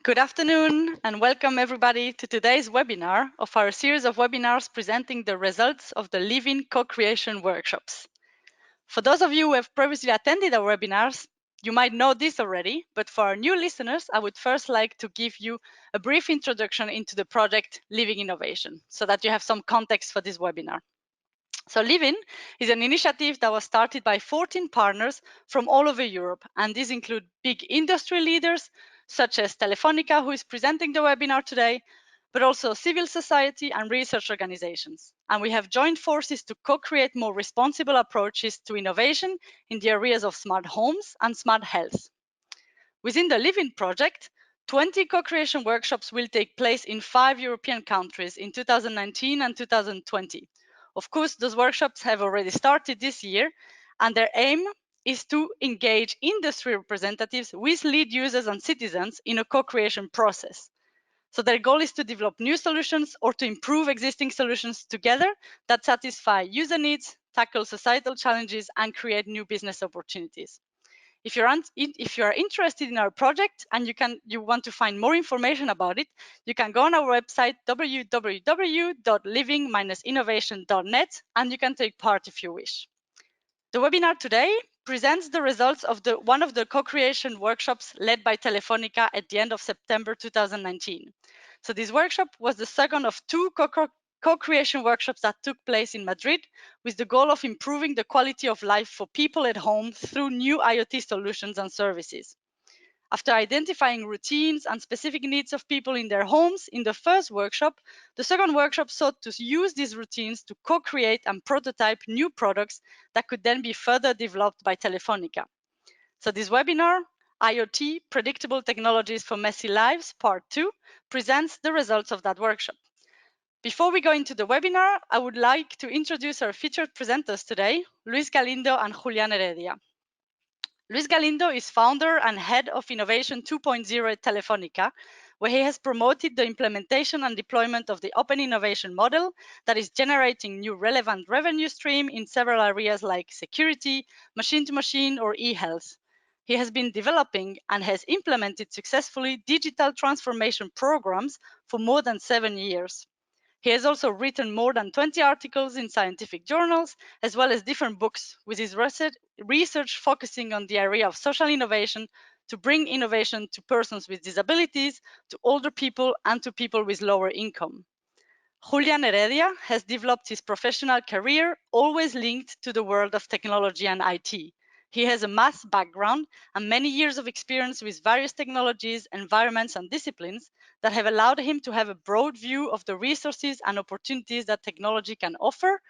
Good afternoon and welcome everybody to today's webinar of our series of webinars presenting the results of the Living Co-Creation workshops. For those of you who have previously attended our webinars, you might know this already, but for our new listeners, I would first like to give you a brief introduction into the project Living Innovation so that you have some context for this webinar. So Livin is an initiative that was started by 14 partners from all over Europe, and these include big industry leaders such as Telefonica, who is presenting the webinar today, but also civil society and research organizations. And we have joined forces to co-create more responsible approaches to innovation in the areas of smart homes and smart health. Within the Livin project, 20 co-creation workshops will take place in 5 European countries in 2019 and 2020. Of course, those workshops have already started this year, and their aim is to engage industry representatives with lead users and citizens in a co-creation process. So their goal is to develop new solutions or to improve existing solutions together that satisfy user needs, tackle societal challenges, and create new business opportunities. If you're interested in our project and you want to find more information about it, you can go on our website www.living-innovation.net and you can take part if you wish. The webinar today presents the results of one of the co-creation workshops led by Telefonica at the end of September 2019. So this workshop was the second of two co-creation workshops that took place in Madrid with the goal of improving the quality of life for people at home through new IoT solutions and services. After identifying routines and specific needs of people in their homes in the first workshop, the second workshop sought to use these routines to co-create and prototype new products that could then be further developed by Telefonica. So this webinar, IoT, Predictable Technologies for Messy Lives, Part 2, presents the results of that workshop. Before we go into the webinar, I would like to introduce our featured presenters today, Luis Galindo and Julián Heredia. Luis Galindo is founder and head of Innovation 2.0 at Telefonica, where he has promoted the implementation and deployment of the open innovation model that is generating new relevant revenue stream in several areas like security, machine-to-machine, or e-health. He has been developing and has implemented successfully digital transformation programs for more than 7 years. He has also written more than 20 articles in scientific journals, as well as different books, with his research focusing on the area of social innovation to bring innovation to persons with disabilities, to older people, and to people with lower income. Julián Heredia has developed his professional career always linked to the world of technology and IT. He has a math background and many years of experience with various technologies, environments, and disciplines that have allowed him to have a broad view of the resources and opportunities that technology can offer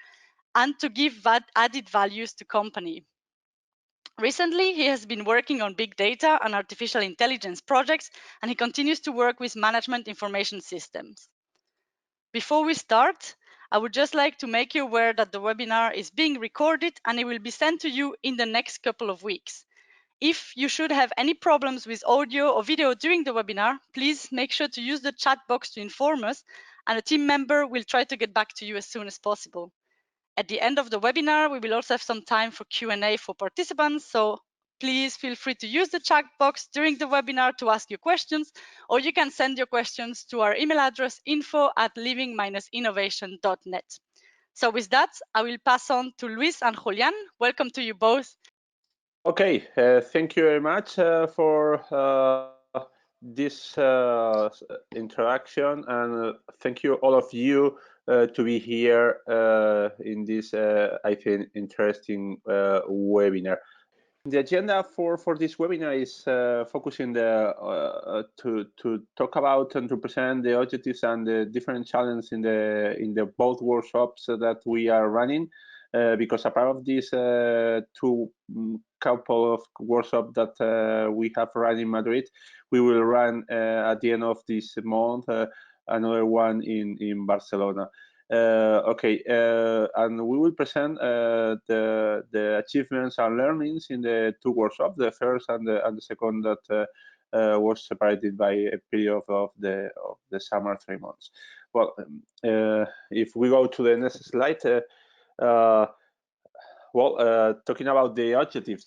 and to give added values to company. Recently, he has been working on big data and artificial intelligence projects, and he continues to work with management information systems. Before we start, I would just like to make you aware that the webinar is being recorded and it will be sent to you in the next couple of weeks. If you should have any problems with audio or video during the webinar, please make sure to use the chat box to inform us, and a team member will try to get back to you as soon as possible. At the end of the webinar, we will also have some time for Q&A for participants, so please feel free to use the chat box during the webinar to ask your questions, or you can send your questions to our email address info@living-innovation.net. So with that, I will pass on to Luis and Julián. Welcome to you both. Okay, thank you very much for this introduction, and thank you all of you to be here in this, I think, interesting webinar. The agenda for this webinar is focusing to talk about and to present the objectives and the different challenges in the both workshops that we are running. Because a part of these two couple of workshops that we have run in Madrid, we will run at the end of this month another one in Barcelona. Okay, and we will present the achievements and learnings in the two workshops, the first and the second that was separated by a period of the summer 3 months. Well, if we go to the next slide, talking about the objectives,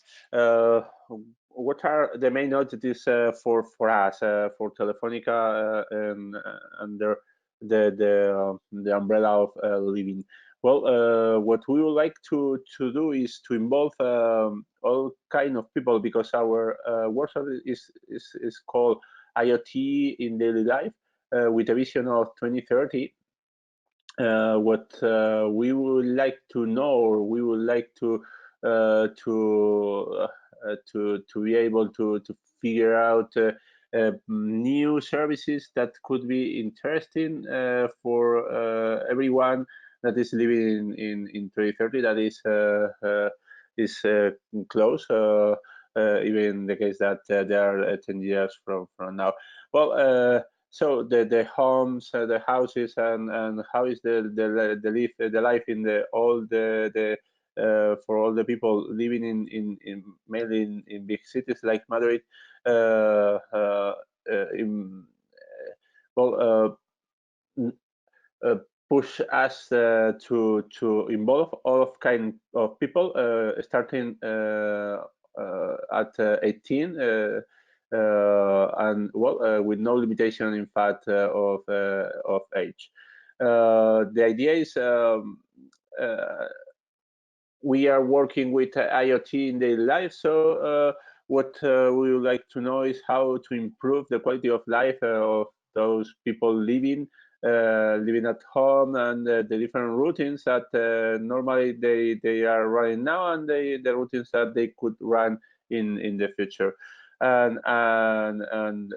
what are the main objectives for us for Telefonica and under the umbrella of living? Well, what we would like to do is to involve all kind of people, because our workshop is called IoT in daily life with a vision of 2030. What we would like to know, or we would like to be able to figure out new services that could be interesting for everyone that is living in 2030. That is close. Even in the case that they are 10 years from now. Well, so the homes, the houses, and how is the life in the all the for all the people living in mainly in big cities like Madrid. Uh, uh, in, well, uh, push us to involve all of kind of people, starting at 18, and well, with no limitation, in fact, of age. The idea is we are working with IoT in daily life, so what we would like to know is how to improve the quality of life of those people living at home, and the different routines that normally they are running now, and the routines that they could run in the future. And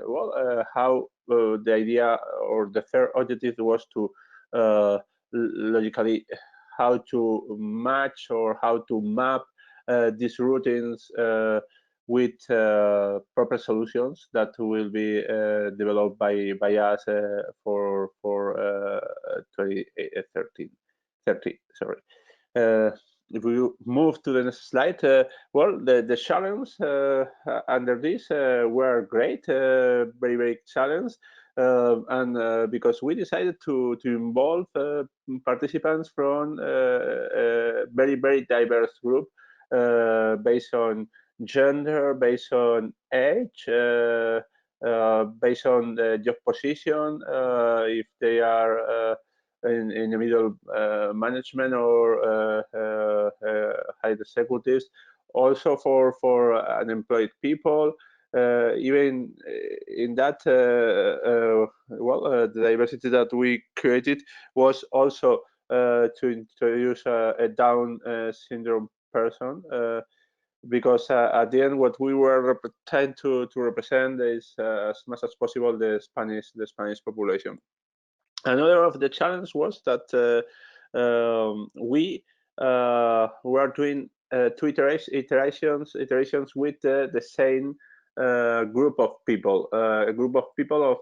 well, how the idea, or the third objective, was to logically how to match or how to map these routines with proper solutions that will be developed by us for 2013, 30, sorry. If we move to the next slide, well, the challenge under this were great, very challenge, and because we decided to involve participants from a very diverse group, based on gender, based on age, based on the job position, if they are in the middle management or high executives, also for unemployed people. Even in that, well, the diversity that we created was also to introduce a Down syndrome person, because at the end, what we were trying to represent is as much as possible the Spanish population. Another of the challenge was that we were doing two iterations with the same group of people, a group of people of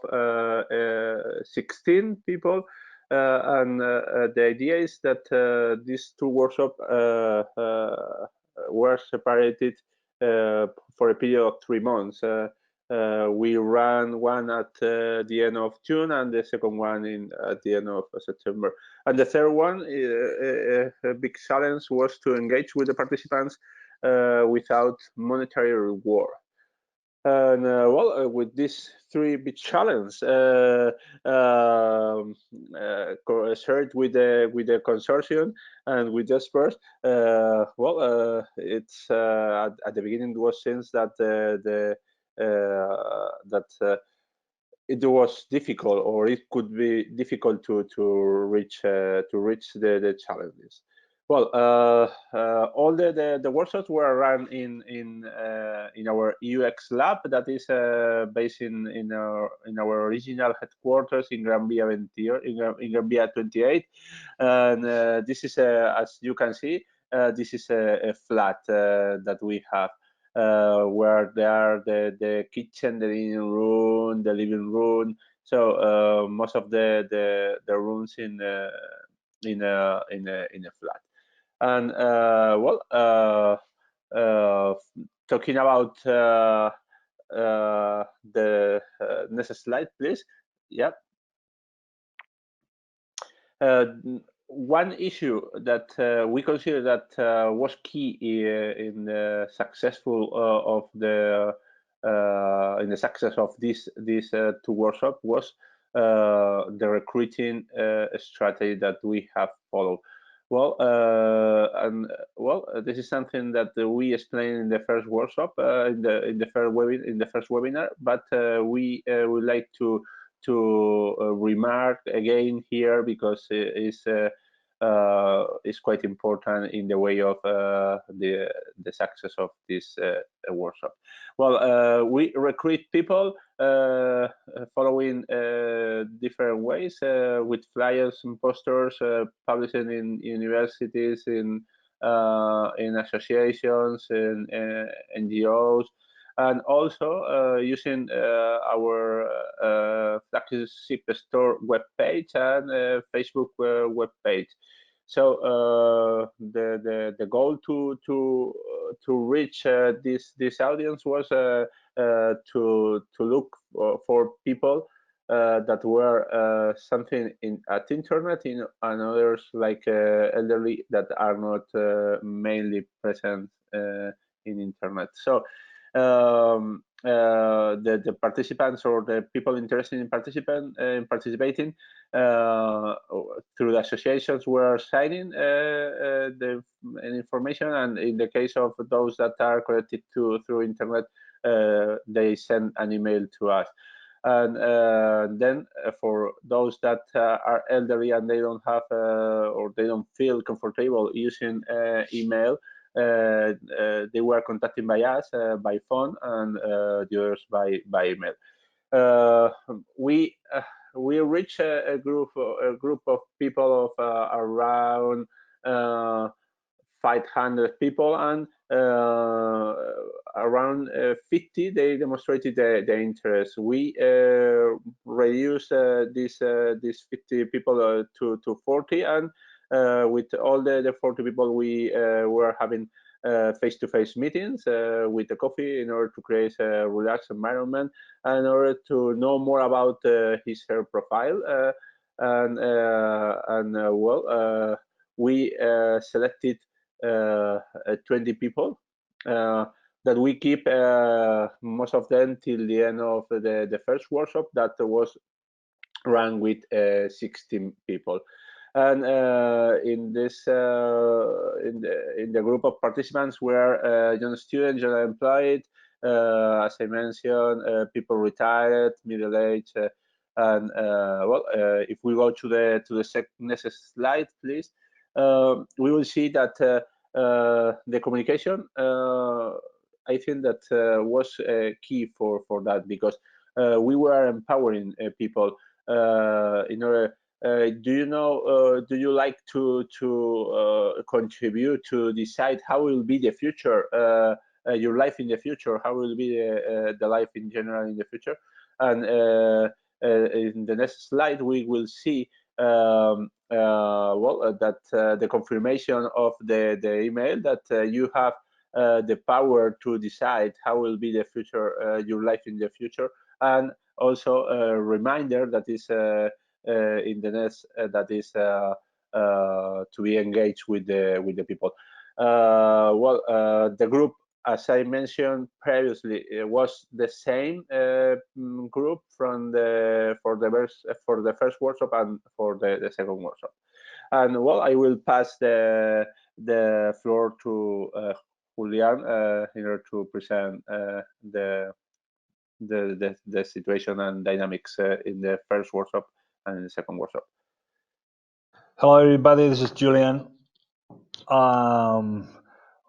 16 people, and the idea is that these two workshops were separated for a period of 3 months. We ran one at the end of June, and the second one at the end of September. And the third one, a big challenge, was to engage with the participants without monetary reward. And well, with these three big challenges shared with the consortium and with the experts, well, it's at the beginning it was since that it was difficult, or it could be difficult to reach the challenges. Well, all the workshops were run in our UX lab that is based in our original headquarters in Gran Via 28, in Gran Via 28, and this is as you can see, this is a flat that we have. Where there are the kitchen, the living room, the living room. So most of the rooms in a flat. And well, talking about the next slide, please. Yeah. one issue that we consider that was key in the successful of the in the success of this two workshop was the recruiting strategy that we have followed. Well, this is something that we explained in the first workshop, in the first webinar. But we would like to remark again here because it's quite important in the way of the success of this workshop. Well, we recruit people following different ways with flyers and posters, publishing in universities, in associations, in NGOs, and also using our flagship store webpage and Facebook webpage. So the goal to reach this audience was to look for people that were something at internet, and others like elderly that are not mainly present in internet. So the participants or the people interested in participating through the associations were signing the information, and in the case of those that are connected through internet, they send an email to us. And then for those that are elderly and they don't have or they don't feel comfortable using email, they were contacted by us by phone, and the others by email. We reach a group of people of around 500 people, and around 50 they demonstrated the interest. We reduced these 50 people to 40, and with all the 40 people we were having face-to-face meetings with a coffee in order to create a relaxed environment, and in order to know more about her profile. We selected 20 people that we keep most of them till the end of the first workshop that was run with 16 people. And in the group of participants were young students, young unemployed, as I mentioned, people retired, middle age, and if we go to the next slide, please, we will see that the communication, I think that was key for that, because we were empowering people in order. Do you like to contribute to decide how will be the future, your life in the future? How will be the life in general in the future? And in the next slide, we will see that the confirmation of the email that you have the power to decide how will be the future, your life in the future, and also a reminder that is in the next to be engaged with the people. The group, as I mentioned previously, it was the same group for the first workshop and for the second workshop. And I will pass the floor to Julian in order to present the situation and dynamics in the first workshop and in the second workshop. Hello, everybody. This is Julian.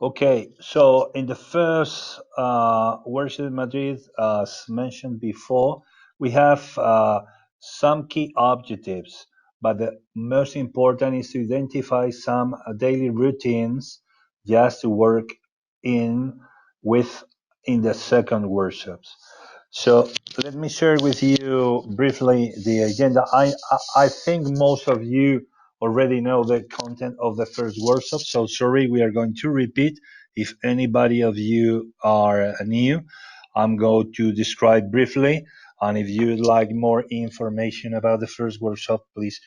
Okay, so in the first workshop in Madrid, as mentioned before, we have some key objectives, but the most important is to identify some daily routines just to work in with in the second workshops. So let me share with you briefly the agenda. I think most of you already know the content of the first workshop, so sorry, we are going to repeat. If anybody of you are new, I'm going to describe briefly, and if you'd like more information about the first workshop, please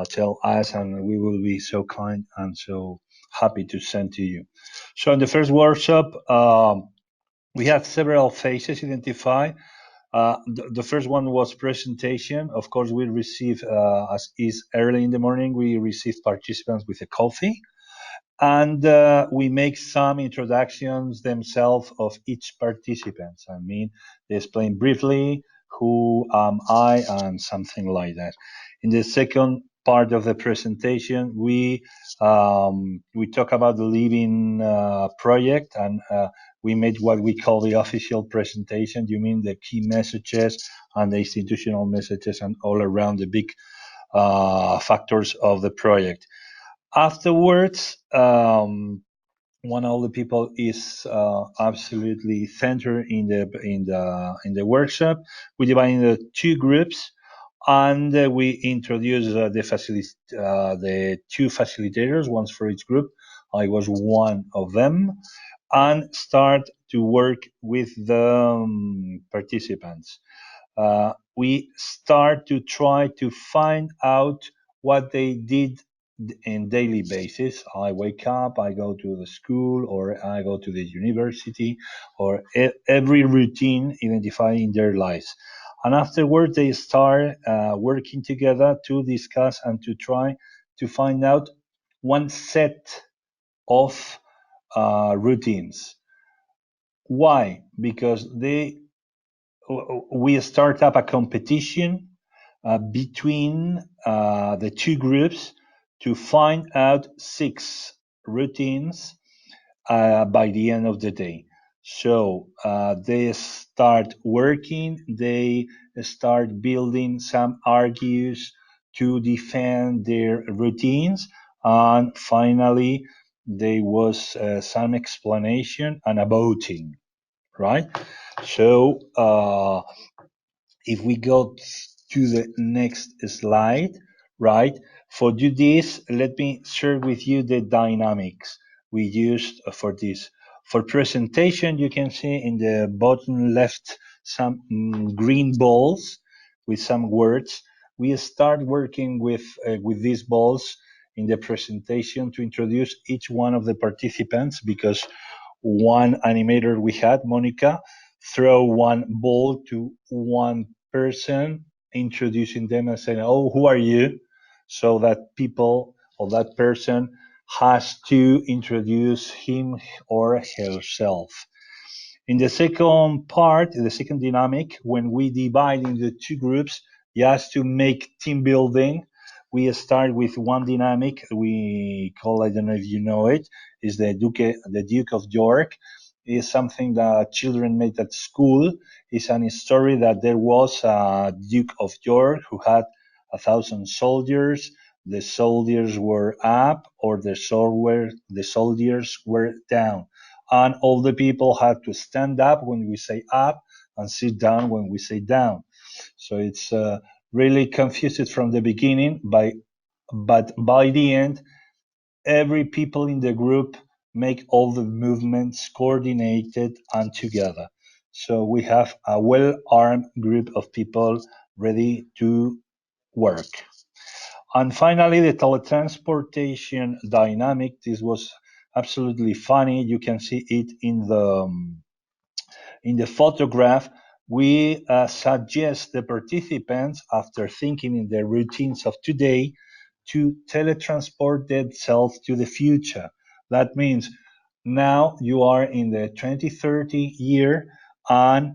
tell us, and we will be so kind and so happy to send to you. So in the first workshop, we had several phases identified. The first one was presentation. Of course, we receive, as is early in the morning, we receive participants with a coffee, and we make some introductions themselves of each participant. I mean, they explain briefly who am I and something like that. In the second part of the presentation, we talk about the living project, and we made what we call the official presentation. You mean the key messages and the institutional messages and all around the big factors of the project. Afterwards, one of the people is absolutely centered in the workshop. We divide into two groups, and we introduce the two facilitators, once for each group. I was one of them, and start to work with the participants. We start to try to find out what they did in daily basis. I wake up, I go to the school, or I go to the university, or every routine identified in their lives. And afterwards, they start working together to discuss and to try to find out one set of routines. Why? Because we start up a competition between the two groups to find out 6 routines by the end of the day. So they start working, they start building some argues to defend their routines, and finally, there was some explanation and a voting, right? So if we go to the next slide, right? For do this, let me share with you the dynamics we used for this. For presentation, you can see in the bottom left some green balls with some words. We start working with these balls in the presentation to introduce each one of the participants, because one animator we had, Monica, throw one ball to one person, introducing them and saying, "Oh, who are you?" So that people or that person has to introduce him or herself. In the second part, the second dynamic, when we divide into two groups, just to make team building, we start with one dynamic we call, I don't know if you know it, is the Duke of York. It is something that children made at school. It's a story that there was a Duke of York who had 1,000 soldiers. The soldiers were up, or the soldiers were down, and all the people had to stand up when we say up and sit down when we say down. So it's really confused from the beginning, but by the end, every people in the group make all the movements coordinated and together. So we have a well-armed group of people ready to work. And finally, the teletransportation dynamic. This was absolutely funny. You can see it in the photograph. We suggest the participants, after thinking in their routines of today, to teletransport themselves to the future. That means now you are in the 2030 year, and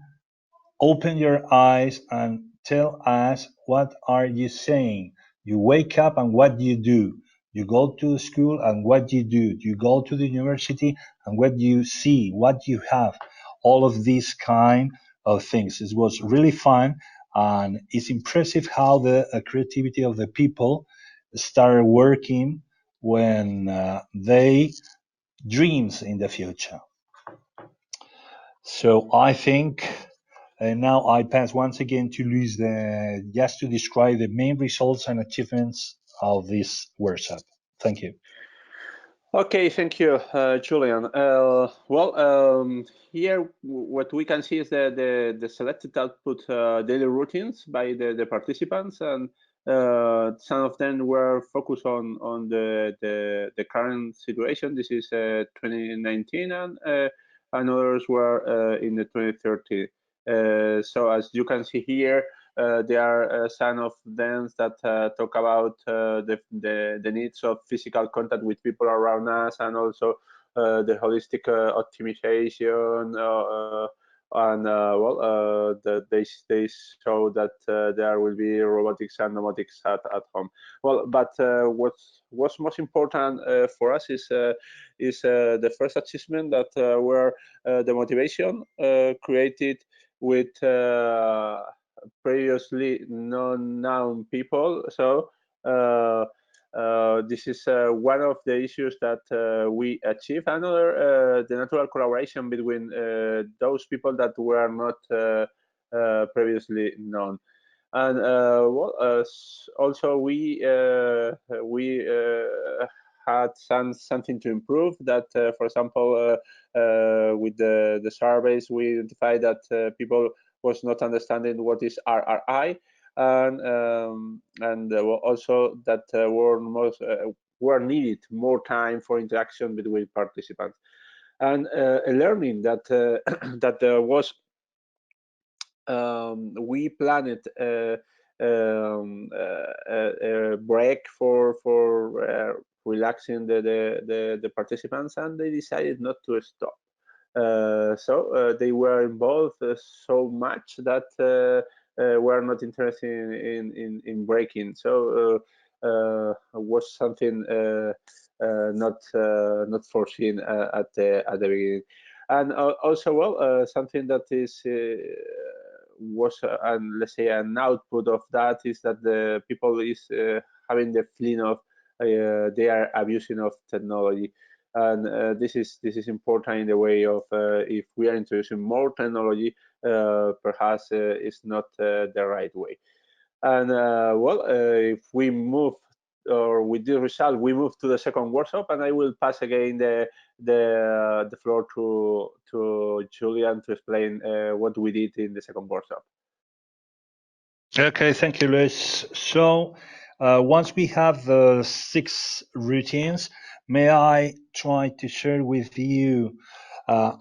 open your eyes and tell us, what are you saying? You wake up and what do you do? You go to school and what do you do? You go to the university and what do you see? What do you have? All of these kind of things. It was really fun, and it's impressive how the creativity of the people started working when they dreams in the future. So I think now I pass once again to Luis just to describe the main results and achievements of this workshop. Thank you. Okay, thank you, Julian. Here what we can see is the selected output daily routines by the participants, and Some of them were focused on the current situation. This is 2019, and others were in the 2030. So as you can see here, there are some of them that talk about the needs of physical contact with people around us, and also the holistic optimization, and they show that there will be robotics and domotics at home. Well, but what's most important for us is the first achievement that were the motivation created with previously non-known people. So this is one of the issues that we achieve. Another, the natural collaboration between those people that were not previously known. And also we had something to improve. That, for example, with the surveys, we identified that people was not understanding what is RRI, and also that were needed more time for interaction between participants, and learning that that there was we planned a break for relaxing the participants, and they decided not to stop. So they were involved so much that were not interested in breaking. So was something not foreseen at the beginning. And also, well, something that is was and let's say an output of that is that the people is having the feeling of they are abusing of technology, and this is important in the way of if we are introducing more technology, perhaps it's not the right way. And if we move, or with this result, we move to the second workshop, and I will pass again the floor to Julian to explain what we did in the second workshop. Okay, thank you, Luis. So once we have the 6 routines, may I try to share with you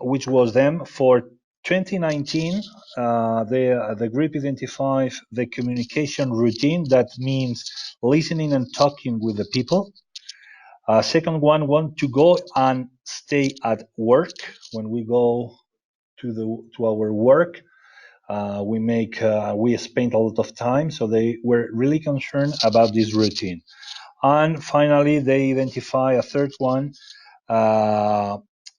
which was them for 2019? The group identified the communication routine. That means listening and talking with the people. Second one, want to go and stay at work. When we go to our work, we spend a lot of time, so they were really concerned about this routine. And finally, they identify a third one, I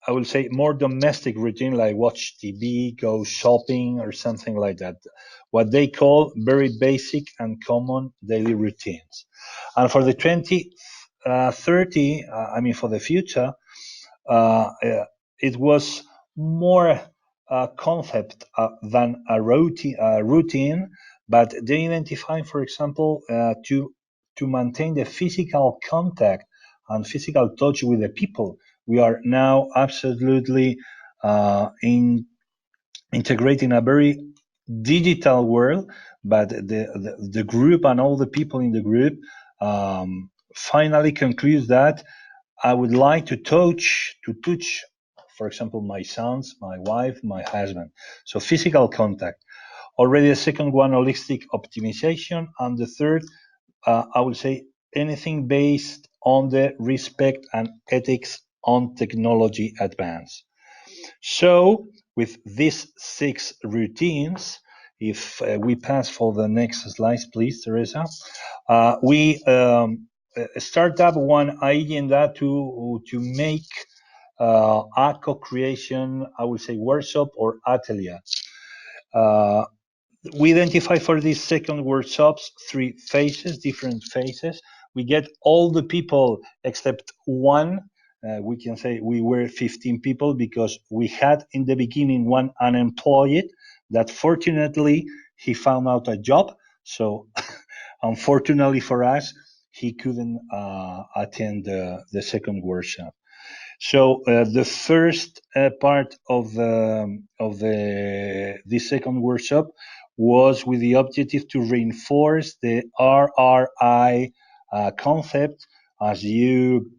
will say more domestic routine, like watch TV, go shopping, or something like that. What they call very basic and common daily routines. And for the 2030, I mean for the future, it was more a concept than a routine, but they identify, for example, to maintain the physical contact and physical touch with the people. We are now absolutely in integrating a very digital world, but the group and all the people in the group finally concludes that I would like to touch, for example, my sons, my wife, my husband. So physical contact. Already the second one, holistic optimization. And the third, I would say anything based on the respect and ethics on technology advance. So with these 6 routines, if we pass for the next slides, please, Teresa, we start up one agenda to make a co-creation, I would say, workshop or atelier. We identify for these second workshops 3 phases, different phases. We get all the people except one. We can say we were 15 people because we had in the beginning one unemployed that fortunately he found out a job. So unfortunately for us, he couldn't attend the second workshop. So the first part of the this second workshop was with the objective to reinforce the RRI concept. As you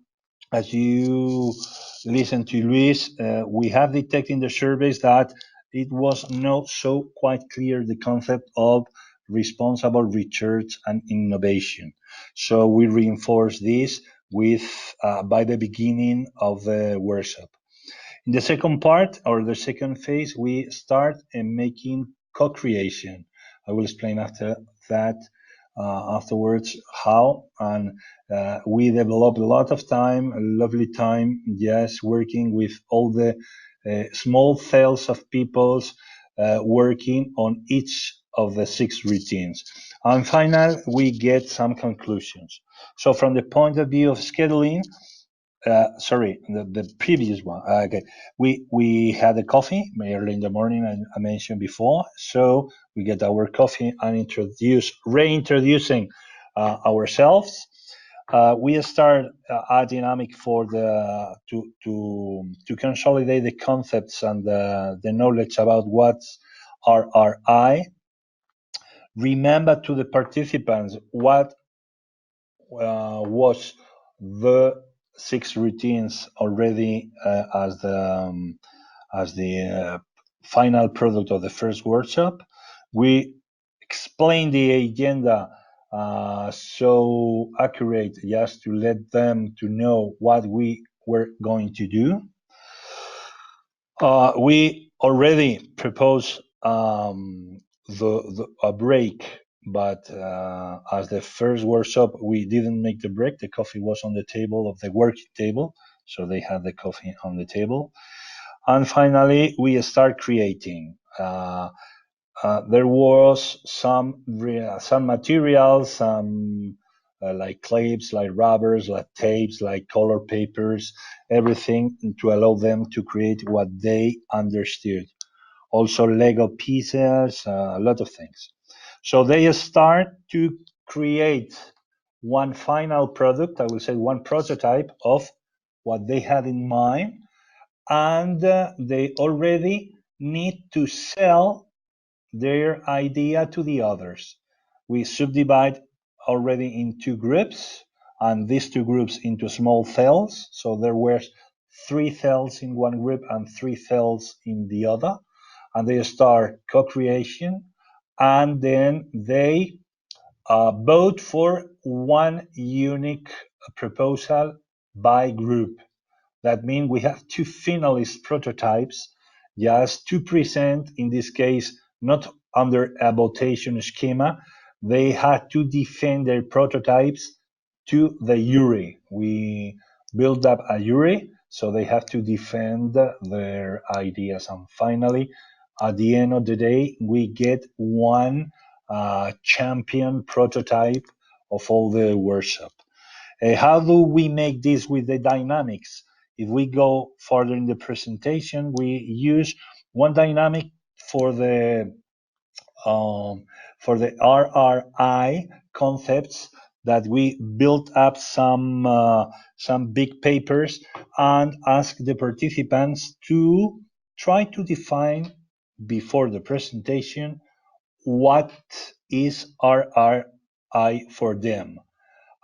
listen to Luis, we have detected in the surveys that it was not so quite clear the concept of responsible research and innovation. So we reinforce this with by the beginning of the workshop. In the second part or the second phase, we start making co-creation. I will explain after that afterwards how, and we develop a lot of time, a lovely time, just working with all the small cells of peoples working on each of the 6 routines. And final, we get some conclusions. So from the point of view of scheduling, sorry, the previous one. Okay, we had a coffee early in the morning. I mentioned before, so we get our coffee and reintroducing ourselves. We start a dynamic for the to consolidate the concepts and the knowledge about what's RRI. Remember to the participants what was the 6 routines already as the final product of the first workshop. We explained the agenda so accurate just to let them to know what we were going to do. We already proposed a break, but as the first workshop, we didn't make the break. The coffee was on the table of the working table, so they had the coffee on the table. And finally, we start creating. There was some materials, some like clips, like rubbers, like tapes, like color papers, everything to allow them to create what they understood. Also Lego pieces, a lot of things. So they start to create one final product, I will say one prototype of what they had in mind, and they already need to sell their idea to the others. We subdivide already in 2 groups, and these 2 groups into small cells. So there were 3 cells in one group and 3 cells in the other, and they start co-creation, and then they vote for one unique proposal by group. That means we have 2 finalist prototypes just to present, in this case, not under a votation schema. They had to defend their prototypes to the jury. We built up a jury, so they have to defend their ideas. And finally, at the end of the day, we get one champion prototype of all the workshop. How do we make this with the dynamics? If we go further in the presentation, we use one dynamic for the RRI concepts that we built up some big papers and ask the participants to try to define before the presentation what is RRI for them.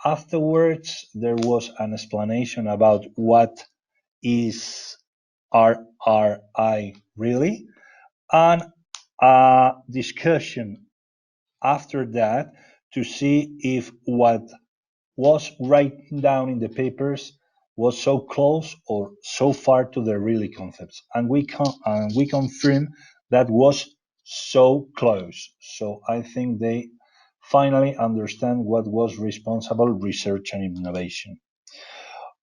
Afterwards, there was an explanation about what is RRI really, and a discussion after that to see if what was written down in the papers was so close or so far to the really concepts. And we confirm that was so close. So I think they finally understand what was responsible research and innovation.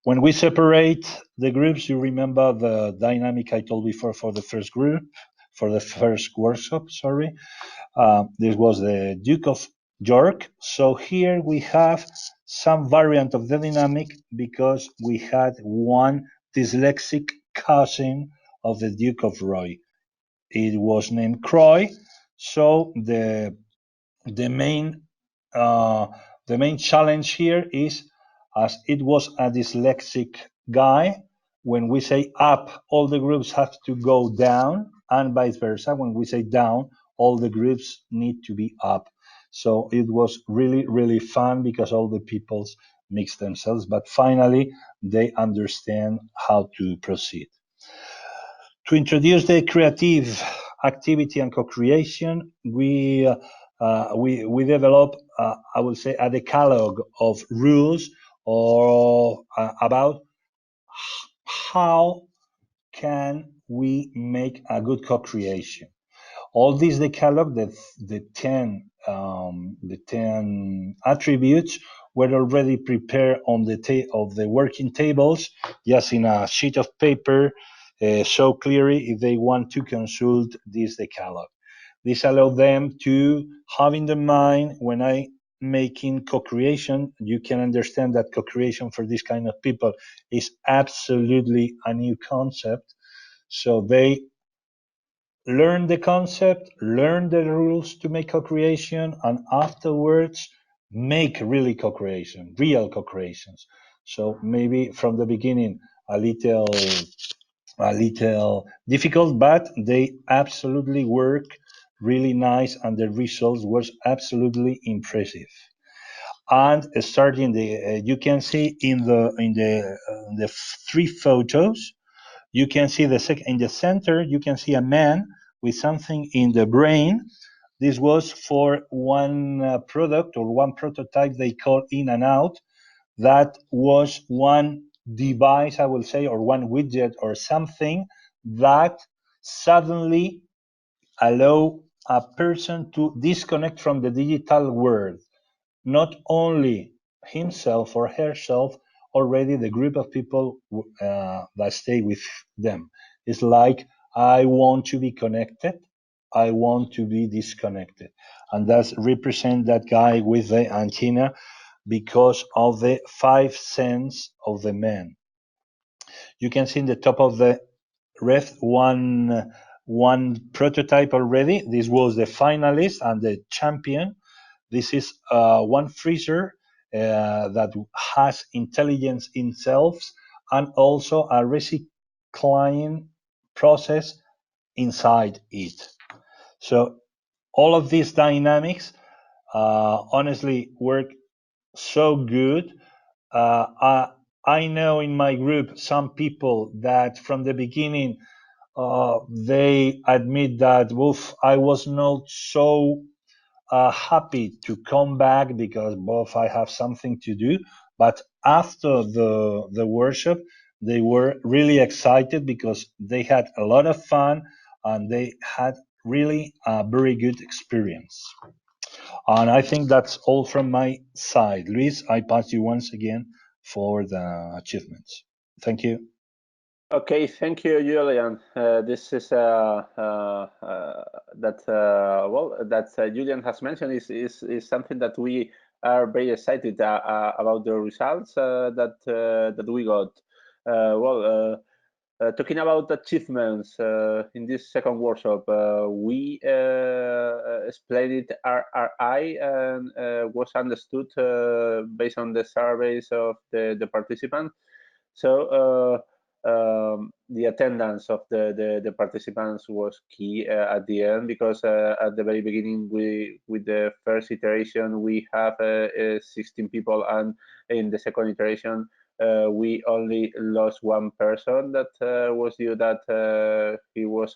When we separate the groups, you remember the dynamic I told before for the first group, for the first workshop, sorry. This was the Duke of York. So here we have some variant of the dynamic because we had one dyslexic cousin of the Duke of Roy. It was named Croy. So the main uh, the main challenge here is, as it was a dyslexic guy, when we say up, all the groups have to go down, and vice versa. When we say down, all the groups need to be up. So it was really, really fun because all the peoples mix themselves, but finally they understand how to proceed. To introduce the creative activity and co-creation, we develop, I would say, a decalogue of rules or about how can we make a good co-creation. All these decalogue, the 10 attributes were already prepared on the working tables, just in a sheet of paper, so clearly if they want to consult this decalogue. This allowed them to have in the mind when I making co-creation. You can understand that co-creation for this kind of people is absolutely a new concept. So they learn the concept, learn the rules to make co-creation, and afterwards make really co-creation, real co-creations. So maybe from the beginning a little difficult, but they absolutely work really nice, and the results was absolutely impressive. And starting you can see in the three photos, you can see in the center, you can see a man with something in the brain. This was for one product or one prototype they call in and out. That was one device, I will say, or one widget or something that suddenly allow a person to disconnect from the digital world, not only himself or herself, already the group of people that stay with them. It's like, I want to be connected, I want to be disconnected. And that's represent that guy with the antenna because of the five sense of the man. You can see in the top of the ref one prototype already. This was the finalist and the champion. This is one freezer that has intelligence in itself and also a recycling process inside it. So all of these dynamics honestly work so good. I know in my group some people that from the beginning they admit that, woof, I was not so happy to come back because both I have something to do. But after the workshop, they were really excited because they had a lot of fun and they had really a very good experience. And I think that's all from my side. Luis, I pass you once again for the achievements. Thank you. Okay, thank you, Julian. This is that Julian has mentioned is something that we are very excited about the results that we got. Talking about achievements in this second workshop, we explained it RRI and was understood based on the surveys of the participants. So the attendance of the participants was key at the end, because at the very beginning, with the first iteration, we have 16 people, and in the second iteration, we only lost one person that was due that he was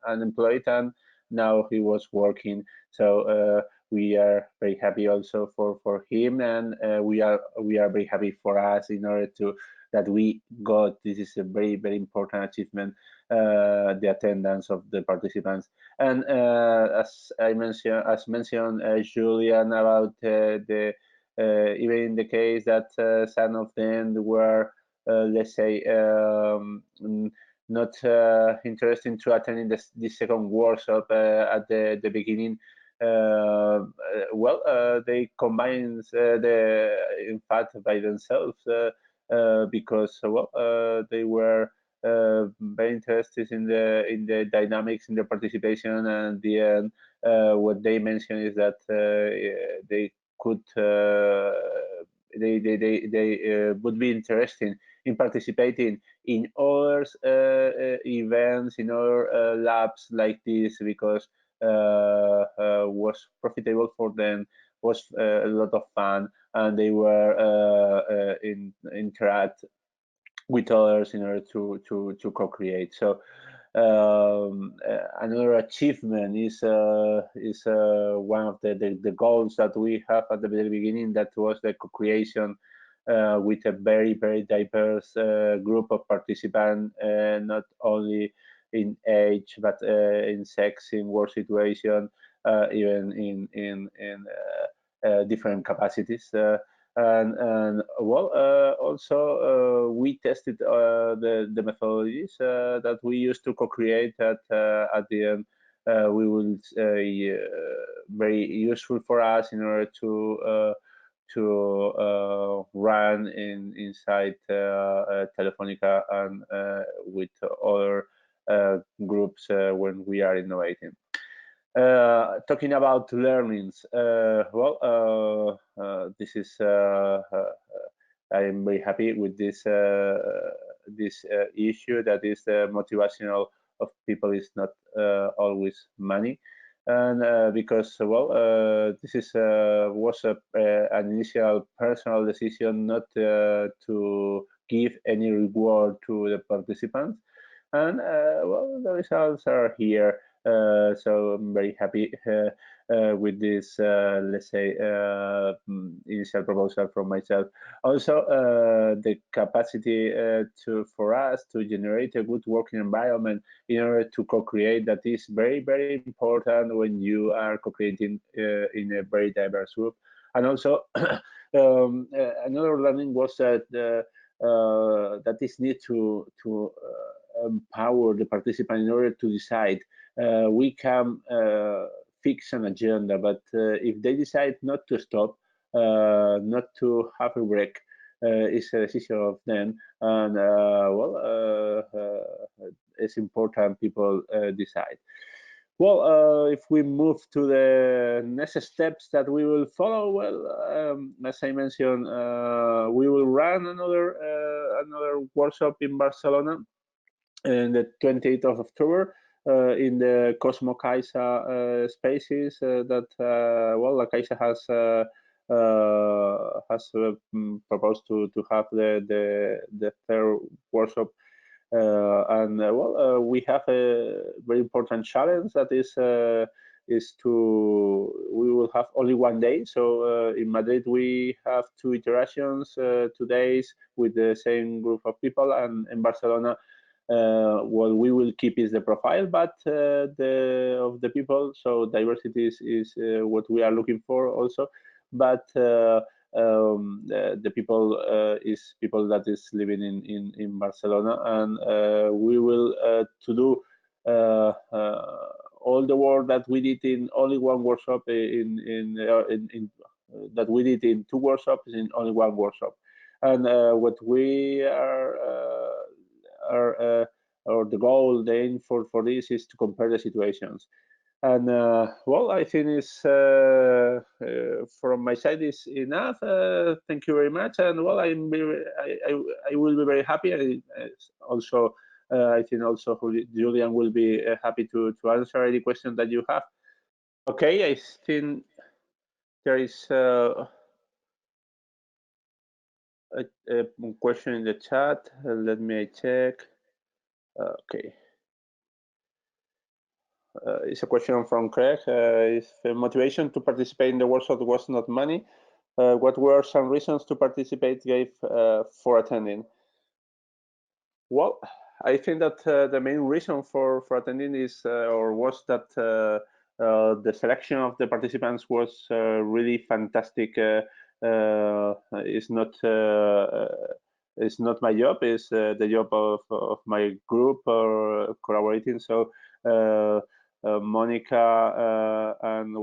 unemployed, and now he was working. So we are very happy also for him, and we are very happy for us in order to that we got. This is a very, very important achievement, the attendance of the participants. And as mentioned, Julian, about even in the case that some of them were, let's say, not interested to attending this second workshop at the beginning. They combine in fact by themselves. Because they were very interested in the dynamics in the participation, and the end, what they mentioned is that they could they would be interested in participating in other events, in other labs like this, because was profitable for them, was a lot of fun, and they were interact with others in order to co-create. So another achievement is one of the goals that we have at the very beginning. That was the co-creation with a very diverse group of participants, not only in age but in sex, in work situation, even in different capacities. And well, also we tested the methodologies that we used to co-create. That at the end we will very useful for us in order to run inside Telefonica and with other groups when we are innovating. Talking about learnings, this is I'm very happy with this issue, that is the motivational of people is not always money, and because this is was an initial personal decision not to give any reward to the participants, and the results are here. So I'm very happy with this, let's say, initial proposal from myself. Also, the capacity for us to generate a good working environment in order to co-create, that is very important when you are co-creating in a very diverse group. And also, another learning was that that is need to empower the participant in order to decide. We can fix an agenda, but if they decide not to stop, not to have a break, it's a decision of them, and it's important people decide. Well, if we move to the next steps that we will follow, as I mentioned, we will run another workshop in Barcelona on the 28th of October in the Cosmo Caixa spaces that La Caixa has proposed to have the third workshop. We have a very important challenge, that is we will have only one day. So in Madrid we have two iterations, 2 days with the same group of people, and in Barcelona what we will keep is the profile, but of the people. So diversity is what we are looking for also, but the people is people that is living in Barcelona, and we will to do all the work that we did in only one workshop that we did in 2 workshops in only one workshop. And what we or the goal, the aim for this is to compare the situations. And I think it's from my side is enough. Thank you very much. And I will be very happy. And also, I think also Julian will be happy to answer any question that you have. Okay, I think there is a question in the chat. Let me check. Okay. It's a question from Craig. If the motivation to participate in the workshop was not money, what were some reasons to participate gave for attending? Well, I think that the main reason for attending is was that the selection of the participants was really fantastic. It's not my job, it's the job of my group or collaborating. So Monica and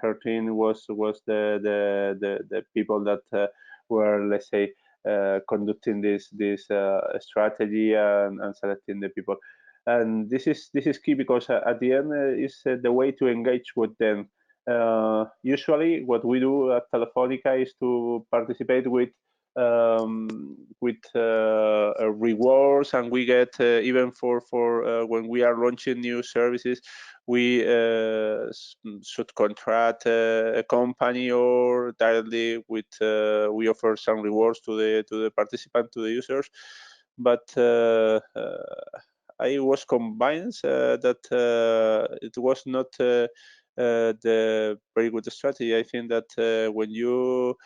her team was the people that were, let's say, conducting this strategy and selecting the people. And this is key, because at the end is the way to engage with them. Usually what we do at Telefonica is to participate with with rewards, and we get even for when we are launching new services, we should contract a company, or directly with we offer some rewards to the participant, to the users. But I was convinced that it was not the very good strategy. I think that when you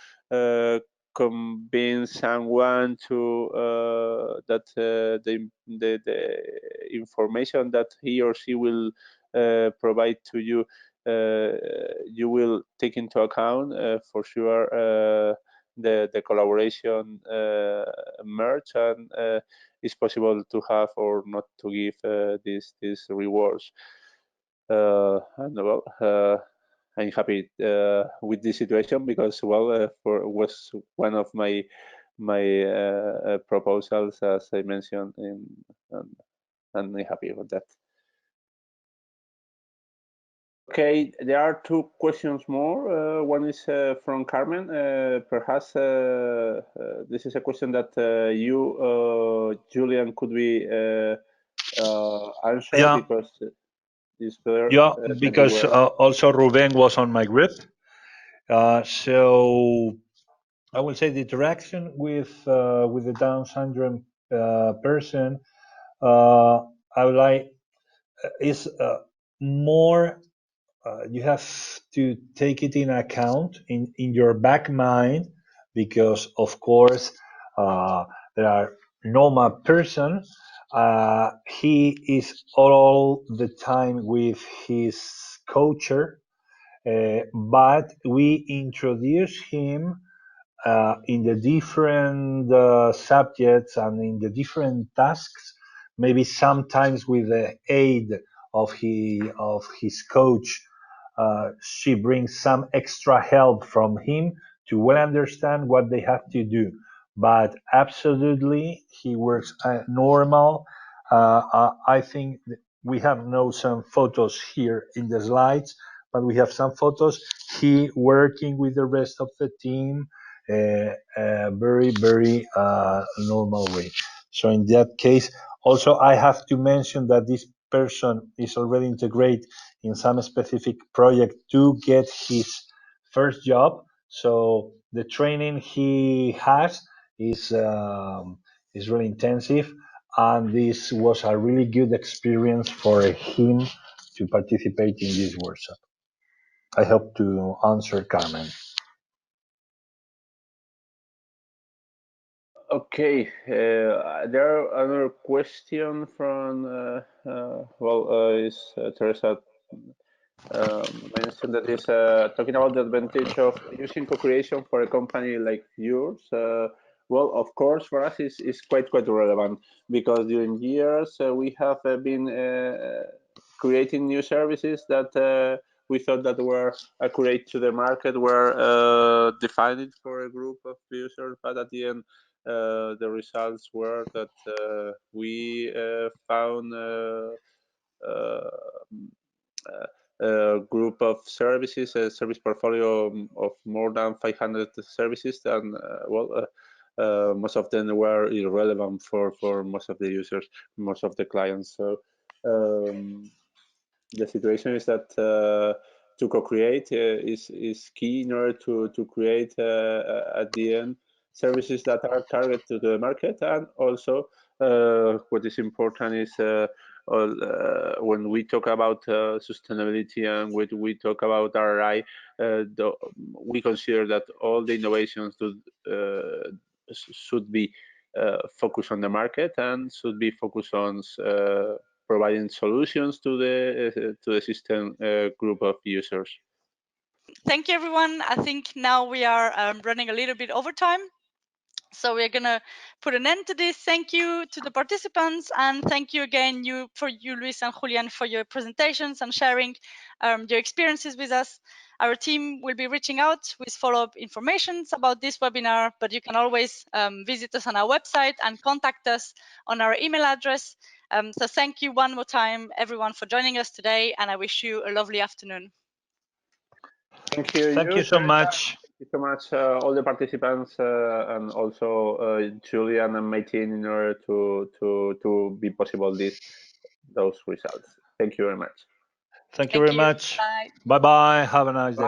convince someone to that the information that he or she will provide to you, you will take into account for sure the collaboration merge, and it's possible to have or not to give these rewards. And well, I'm happy with this situation, because well, was one of my proposals, as I mentioned, and I'm happy with that. Okay, there are two questions more. One is from Carmen. Perhaps this is a question that you, Julian, could be answer, Yeah, because it's better yeah, than you because were. also Ruben was on my group. So I will say the interaction with the Down syndrome person, I would like is more. You have to take it in account in your back mind, because of course there are normal person. He is all the time with his coacher, but we introduce him in the different subjects and in the different tasks, maybe sometimes with the aid of his coach. She brings some extra help from him to well understand what they have to do. But absolutely, he works normal. I think we have now some photos here in the slides, but we have some photos. He working with the rest of the team, very normal way. So in that case, also I have to mention that this person is already integrated in some specific project to get his first job. So the training he has is really intensive, and this was a really good experience for him to participate in this workshop. I hope to answer Carmen. Okay, there are another question from is Teresa mentioned that is talking about the advantage of using co-creation for a company like yours. Well, of course, for us is quite relevant, because during years we have been creating new services that we thought that were accurate to the market, were defined for a group of users, but at the end the results were that we found a group of services, a service portfolio of more than 500 services, and most of them were irrelevant for most of the users, most of the clients. So the situation is that to co-create is key in order to create at the end services that are targeted to the market, and also what is important is when we talk about sustainability and when we talk about RI, we consider that all the innovations should be focused on the market and should be focused on providing solutions to the system group of users. Thank you, everyone. I think now we are running a little bit over time. So we're gonna put an end to this. Thank you to the participants, and thank you again, Luis and Julian, for your presentations and sharing your experiences with us. Our team will be reaching out with follow-up informations about this webinar, but you can always visit us on our website and contact us on our email address. So thank you one more time, everyone, for joining us today, and I wish you a lovely afternoon. Thank you. Thank you so much. you so much, all the participants, and also Julian and my team, in order to be possible those results. Thank you very much. Thank you Thank very you. much. Bye. Bye bye. Have a nice day.